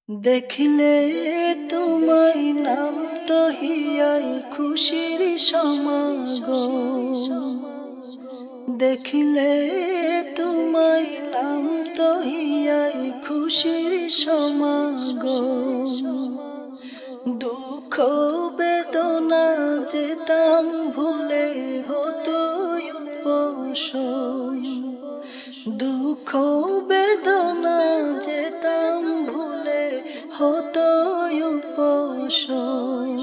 দেখিলে তোমায় নাম তো হিয়াই খুশির সমাগম। দেখিলে তোমায় নাম তো হিয়াই খুশির সমাগম। দুঃখ বেদনা যেতাম ভুলে হতো উপশম। দুঃখ বেদনা যেতাম ভুলে হতো উপশম।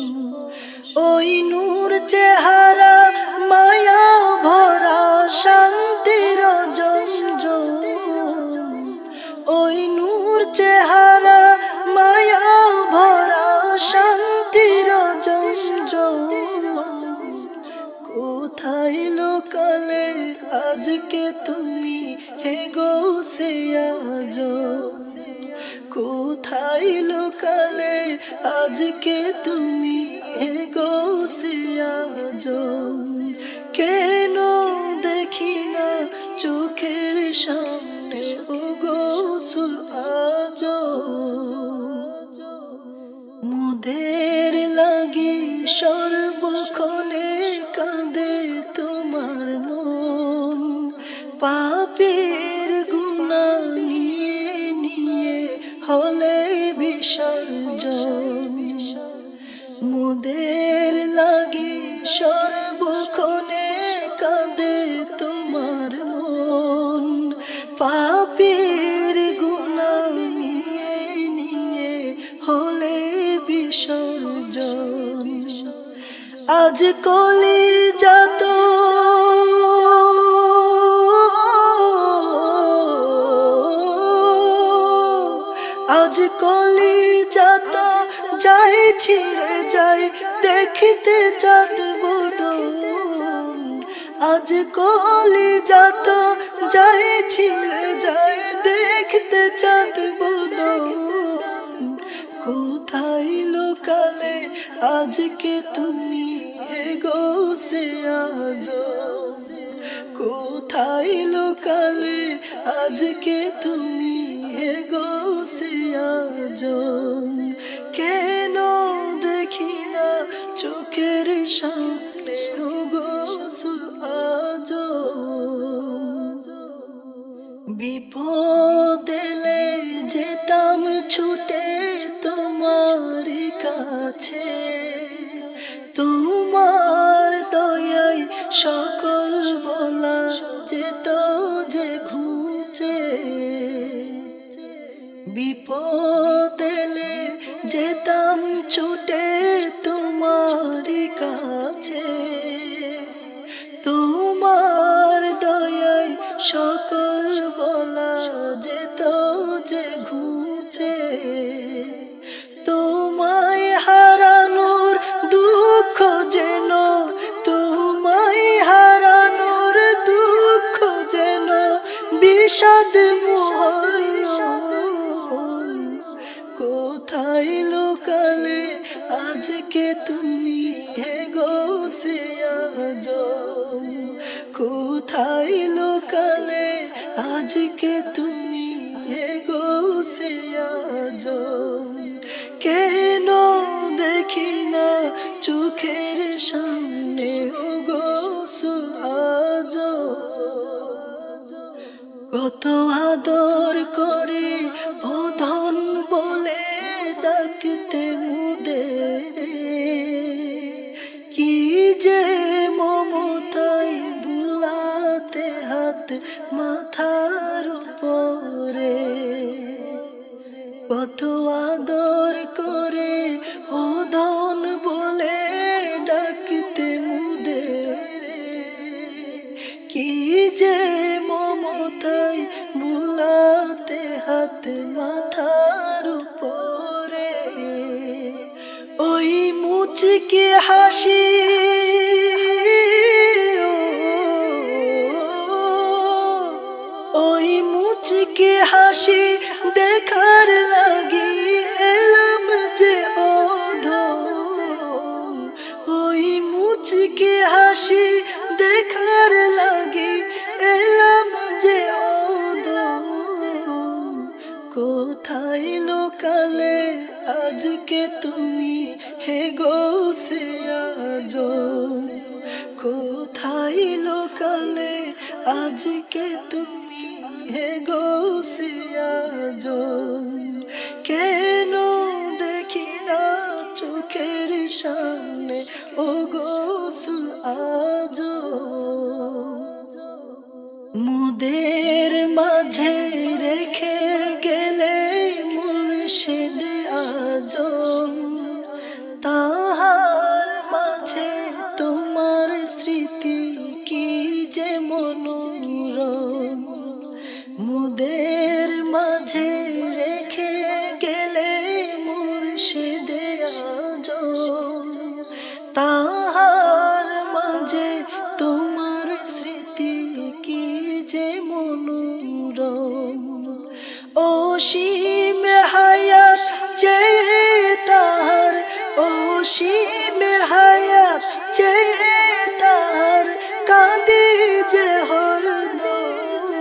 ওই নূর চেহারা মায়া ভরা শান্তির জমজম। ওই নূর চেহারা মায়া ভরা শান্তির জমজম। কোথায় লোকালে আজকে তুমি হে গৌসে আজম। কোথায় লোকালে আজকে তুমি হে গৌসে আজম। কেন দেখি না চোখের সামনে ও গৌসুল আজম। মোদের লাগি সর্বক্ষণে কাঁদে তোমার মন। পাপের গুনাহ নিয়ে নিয়ে হলে বিসর্জন। মোদের লাগি সর্বক্ষণে কাঁদে তোমার মন। পাপের গুনাহ নিয়ে নিয়ে হলে বিসর্জন। আজ কলিজাত আজ কলিজাত যাই ছিঁড়ে যাই দেখিতে চাঁদ বদন। আজ কলিজাত যাই ছিঁড়ে যাই দেখতে চাঁদ বদন। কোথায় লোকালে আজকে তুমি হে গৌসে আজম। কোথায় লোকালে আজকে তুমি হে গৌসে আজম। কেন দেখি না চোখের সামনে ও গৌসুল আজম। বিপদ এলে যেতাম ছুটে তোমার কাছে। তোমার দয়ায় সকল বলা যেত যে ঘুচে। বিপদ এলে যেতাম ছুটে তোমার কাছে। তোমার দয়ায় সকল বলা যেত যে ঘুচে। তোমায় হারানোর দুঃখ যেন তোমায় হারানোর দুঃখ যেন বিষাদ মোহর। কোথায় লোকালে আজকে তুমি হে গৌসে আজম। কোথায় লোকালে আজকে তুমি হে গৌসে আজম। কেন দেখি না চোখের সামনে ও গৌসুল আজম। কত আদর করে ও ধন বলে ডাকতে মুদের। কি যে মমতায় বুলাতে হাত মাথার উপরে। কত আদর করে ও ধন বলে ডাকতে মুদের। কি যে মমতায় বুলাতে হাত মাথার উপরে। ওই মুচকি হাসি ওই মুচকি হাসি দেখার লাগি এলাম যে অধম। ওই মুচকি হাসি দেখার লাগি এলাম যে অধম। কোথায় লোকালে আজকে তুমি হে গৌসে আজম, কোথায় লোকালে আজকে তুমি হে গৌসে আজম। কেন দেখি না চোখের সামনে ও গৌসুল আজম, মুদের মাঝে রেখে গেলে মুর্শিদ আজম, তাহার মাঝে তোমার স্মৃতি কি যে মনোরম। মুদের মাঝে রেখে গেলে মুর্শিদ আজম, তাহার মাঝে তোমার স্মৃতি কি যে মনোরম। অসীম হায়াত চেয়ে তাহার, অসীম হায়াত চেয়ে তাহার কাঁদে যে হরদম।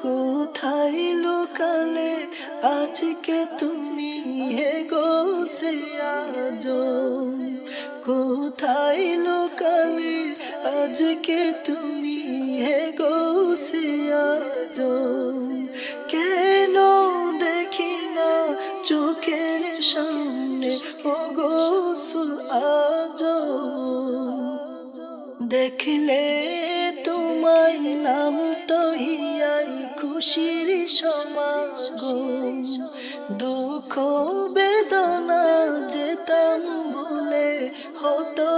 কোথায় লোকালে আজকে তুমি হে গৌসে আজম, কোথায় লোকালে আজকে তুমি হে গৌসে আজম। কেন দেখি না চোখের সামনে ও গৌসুল আজম, দেখলে তোমায় নাম তো হিয়াই খুশির সমাগম। দুঃখ বেদনা যেতাম ভুলে হতো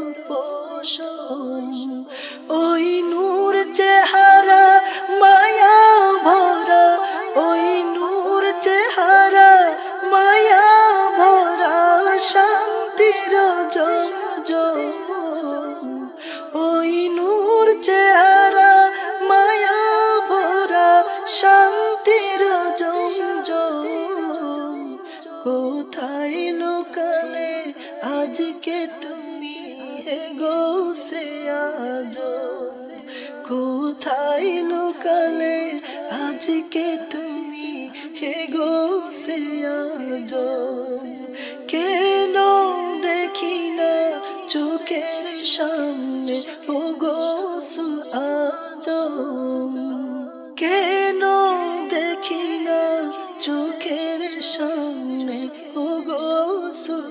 উপশম। ওই নূর চেহারা মায়া ভরা, ওই নূর চেহারা মায়া ভরা শান্তির জমজম। ওই নূর চেহারা মায়া ভরা শান্তির জমজম। কোথায় লোকালে আজকে তুমি হে গৌসে আজম, কোথায় লোকালে আজকে তুমি হে গৌসে আজম। কেন দেখি না চোখের সামনে ও গৌসুল আজম, কেন দেখি না চোখের সামনে ও গৌসুল